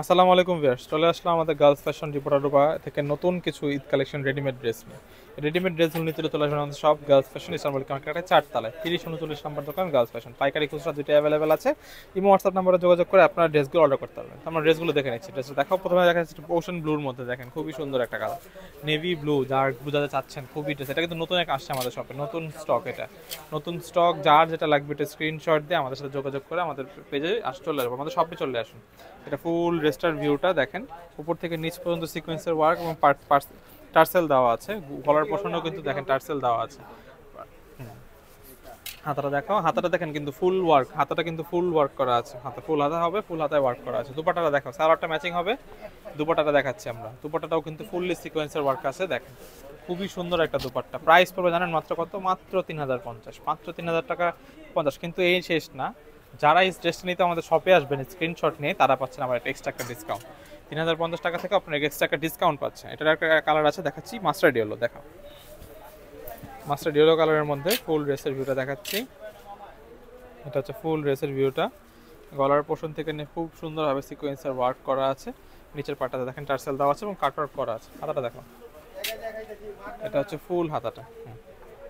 আসসালামু আলাইকুম ভিউয়ার্স, চলে আসলাম আমাদের গার্লস ফ্যাশন রিপোর্টারবা থেকে নতুন কিছু ঈদ কালেকশন রেডিমেড ড্রেস নিয়ে। রেডিমেড ড্রেসগুলো নিতে চলে আসবেন আমাদের সব গার্লস ফ্যাশন ইসলামপুর মার্কেটে 4 তলায় 3039 নম্বর দোকান গার্লস ফ্যাশন। পাইকারি খুচরা দুইটা অ্যাভেলেবেল আছে। ইমো হোয়াটসঅ্যাপ নাম্বারে যোগাযোগ করে আপনারা ড্রেসগুলো অর্ডার করতে পারবেন। আমরা ড্রেসগুলো দেখে নিচ্ছি। ড্রেসটা দেখাও, প্রথমে দেখা যাচ্ছে ওশন ব্লুর মধ্যে, দেখেন খুবই সুন্দর একটা colour, navy blue, dark blue যাতে চাচ্ছেন খুবই ড্রেস। এটা কিন্তু নতুন এক আসছে আমাদের শপে, নতুন স্টক। এটা নতুন স্টক, যার যেটা লাগবে এটা স্ক্রিনশট দিয়ে আমাদের সাথে যোগাযোগ করে আমাদের পেজে চলে আসবো, আমাদের শপে চলে আসুন। এটা ফুল ড্রেসটার ভিউটা দেখেন, উপর থেকে নিচ পর্যন্ত সিকোয়েন্সের ওয়ার্ক এবং টার্সেল দেওয়া আছে। গলার পোর্শনেও কিন্তু দেখেন টার্সেল দেওয়া আছে। হাতাটা দেখাও, হাতাটা দেখেন কিন্তু ফুল ওয়ার্ক, হাতাটা কিন্তু ফুল ওয়ার্ক করা আছে। হাতা ফুল হাতা হবে, ফুল হাতায় ওয়ার্ক করা আছে। দুপাট্টাটা দেখাও, সালোয়ারটা ম্যাচিং হবে। দুপাট্টাটা দেখাচ্ছি আমরা, দুপাট্টাটাও কিন্তু ফুললি সিকোয়েন্সের ওয়ার্ক আছে। দেখেন খুবই সুন্দর একটা দুপাট্টা। প্রাইস পড়বে জানেন মাত্র কত? মাত্র 3050, মাত্র 3000 টাকা 50। কিন্তু এই শেষ না, যারা এই ড্রেসটা নিতে আমাদের শপে আসবেন স্ক্রিনশট নিয়ে তারা পাচ্ছেন আমার একটা এক্সট্রা একটা ডিসকাউন্ট। 3050 টাকা থেকে আপনার এক্সট্রা একটা ডিসকাউন্ট পাচ্ছেন। এটার একটা কালার আছে, দেখাচ্ছি মাস্টার্ড ইয়েলো। দেখাও, মাস্টার্ড ইয়েলো কালারের মধ্যে ফুল ড্রেসের ভিউটা দেখাচ্ছি। এটা হচ্ছে ফুল ড্রেসের ভিউটা। গলার পোর্শন থেকে নিয়ে খুব সুন্দরভাবে সিকোয়েন্সের ওয়ার্ক করা আছে। নিচের পাটাতে দেখেন টার্সেল দেওয়া আছে এবং কাট ওয়ার্ক করা আছে। হাতাটা দেখো, এটা হচ্ছে ফুল হাতাটা।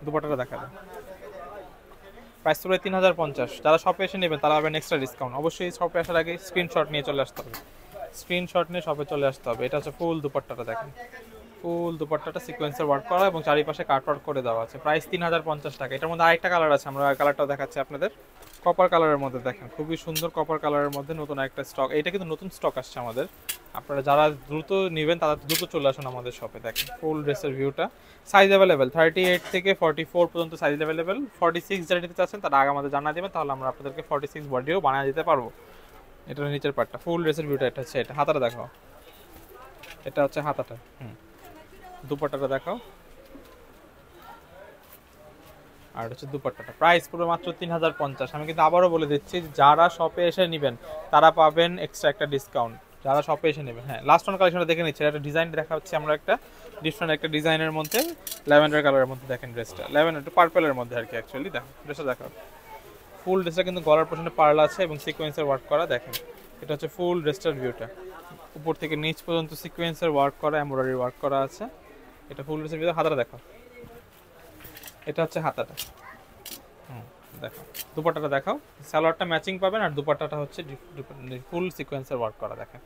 দুপাট্টাটা দেখা যায়। প্রাইস পড়বে 3050। যারা শপে এসে নেবেন তারা পাবেন এক্সট্রা ডিসকাউন্ট। অবশ্যই শপে আসার আগে স্ক্রিনশট নিয়ে চলে আসতে হবে, স্ক্রিনশট নিয়ে শপে চলে আসতে হবে। এটা হচ্ছে ফুল দুপাট্টাটা দেখেন, ফুল দুপাট্টাটা সিকোয়েন্সের ওয়ার্ক করা এবং চারিপাশে কাট ওয়ার্ক করে দেওয়া আছে। প্রাইস 3050 টাকা। এটার মধ্যে আরেকটা কালার আছে, আমরা কালারটাও দেখাচ্ছি আপনাদের। কপার কালারের মধ্যে দেখেন, খুবই সুন্দর কপার কালারের মধ্যে নতুন একটা স্টক। এটা কিন্তু নতুন স্টক আসছে আমাদের। আপনারা যারা দ্রুত নেবেন তারা দ্রুত চলে আসুন আমাদের শপে। দেখেন ফুল ড্রেসের ভিউটা। সাইজ অ্যাভেলেবেল 38 থেকে 44 পর্যন্ত সাইজ অ্যাভেলেবেল। 46 যারা নিতে চাচ্ছেন তারা আগে আমাদের জানা দেবেন, তাহলে আমরা আপনাদেরকে 46 বডিও বানিয়ে দিতে পারবো। এটা নিচের পার্টটা ফুল ড্রেসের ভিউটা। এটা হচ্ছে, এটা হাতাটা দেখাও, এটা হচ্ছে হাতাটা। দুপাট্টাটা দেখাও, আর হচ্ছে দুপাট্টাটা। প্রাইস পুরো মাত্র 3050। আমি কিন্তু আবারও বলে দিচ্ছি, যারা শপে এসে নেবেন তারা পাবেন এক্সট্রা একটা ডিসকাউন্ট, যারা শপে এসে নেবেন। হ্যাঁ, লাস্ট ওয়ান কালেকশনটা দেখে নিচ্ছি। একটা ডিজাইন দেখা হচ্ছে আমরা, একটা ডিফারেন্ট একটা ডিজাইনের মধ্যে ল্যাভেন্ডার কালারের মধ্যে। দেখেন ড্রেসটা ল্যাভেন্ডার টু পার্পলের মধ্যে আর কি। অ্যাকচুয়ালি দেখো ড্রেসটা দেখো, ফুল ড্রেসটা কিন্তু গলার পোর্শনে পার্ল আছে এবং সিকোয়েন্সের ওয়ার্ক করা। দেখেন এটা হচ্ছে ফুল ড্রেসটার ভিউটা। উপর থেকে নিচ পর্যন্ত সিকোয়েন্সের ওয়ার্ক করা, এমব্রয়ডারি ওয়ার্ক করা আছে। এটা ফুল ড্রেসের ভিতরে। হাতাটা দেখো, এটা হচ্ছে হাতাটা। দেখো দুপাট্টাটা দেখাও, সালোয়ারটা ম্যাচিং পাবেন আর দুপাট্টাটা হচ্ছে ফুল সিকোয়েন্সের ওয়ার্ক করা। দেখেন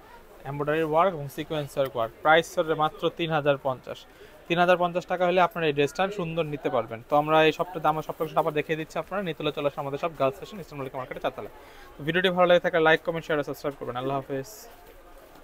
এমব্রয়ডারি ওয়ার্ক এবং সিকোয়েন্সের ওয়ার্ক। প্রাইস হবে মাত্র 3050। 3050 টাকা হলে আপনারা এই ড্রেসটা সুন্দর নিতে পারবেন। তো আমরা এই সবটা আমার সব কিছু আবার দেখিয়ে দিচ্ছি। আপনারা নিতে চলে আসুন আমাদের সব গার্লস ফ্যাশন ইসলামপুর মার্কেটে 4 তলায়। ভিডিওটি ভালো লাগে থাকলে লাইক, কমেন্ট, শেয়ার, সাবস্ক্রাইব করবেন। আল্লাহ হাফেজ।